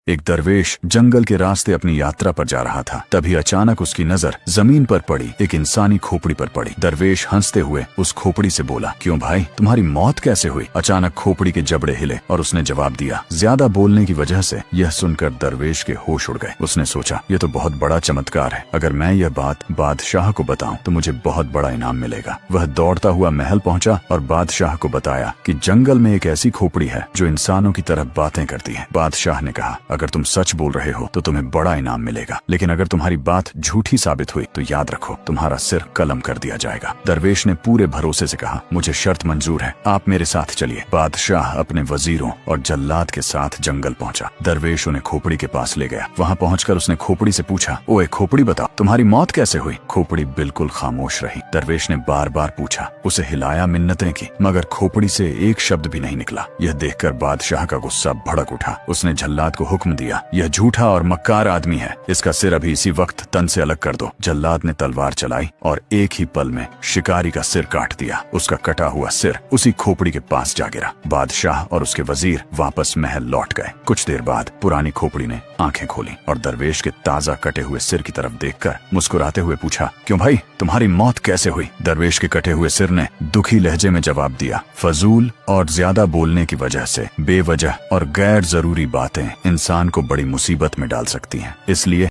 एक दरवेश जंगल के रास्ते अपनी यात्रा पर जा रहा था। तभी अचानक उसकी नजर जमीन पर पड़ी, एक इंसानी खोपड़ी पर पड़ी। दरवेश हंसते हुए उस खोपड़ी से बोला, क्यों भाई, तुम्हारी मौत कैसे हुई? अचानक खोपड़ी के जबड़े हिले और उसने जवाब दिया, ज्यादा बोलने की वजह से। यह सुनकर दरवेश के होश उड़ गए। उसने सोचा, यह तो बहुत बड़ा चमत्कार है। अगर मैं यह बात बादशाह को बताऊं तो मुझे बहुत बड़ा इनाम मिलेगा। वह दौड़ता हुआ महल पहुंचा और बादशाह को बताया कि जंगल में एक ऐसी खोपड़ी है जो इंसानों की तरह बातें करती है। बादशाह ने कहा, अगर तुम सच बोल रहे हो तो तुम्हें बड़ा इनाम मिलेगा, लेकिन अगर तुम्हारी बात झूठी साबित हुई तो याद रखो, तुम्हारा सिर कलम कर दिया जाएगा। दरवेश ने पूरे भरोसे से कहा, मुझे शर्त मंजूर है, आप मेरे साथ चलिए। बादशाह अपने वजीरों और जल्लाद के साथ जंगल पहुंचा। दरवेश उन्हें खोपड़ी के पास ले गया। वहां पहुंचकर उसने खोपड़ी से पूछा, ओए खोपड़ी, बताओ तुम्हारी मौत कैसे हुई? खोपड़ी बिल्कुल खामोश रही। दरवेश ने बार बार पूछा, उसे हिलाया, मिन्नतें की, मगर खोपड़ी से एक शब्द भी नहीं निकला। यह देखकर बादशाह का गुस्सा भड़क उठा। उसने जल्लाद को हुक्म दिया, यह झूठा और मक्कार आदमी है, इसका सिर अभी इसी वक्त तन से अलग कर दो। जल्लाद ने तलवार चलाई और एक ही पल में शिकारी का सिर काट दिया। उसका कटा हुआ सिर उसी खोपड़ी के पास जा गिरा। बादशाह और उसके वजीर वापस महल लौट गए। कुछ देर बाद पुरानी खोपड़ी ने आंखें खोली और दरवेश के ताजा कटे हुए सिर की तरफ देखकर मुस्कुराते हुए पूछा, क्यों भाई, तुम्हारी मौत कैसे हुई? दरवेश के कटे हुए सिर ने दुखी लहजे में जवाब दिया, फजूल और ज्यादा बोलने की वजह से बेवजह और गैर जरूरी बातें इंसान को बड़ी मुसीबत में डाल सकती हैं, इसलिए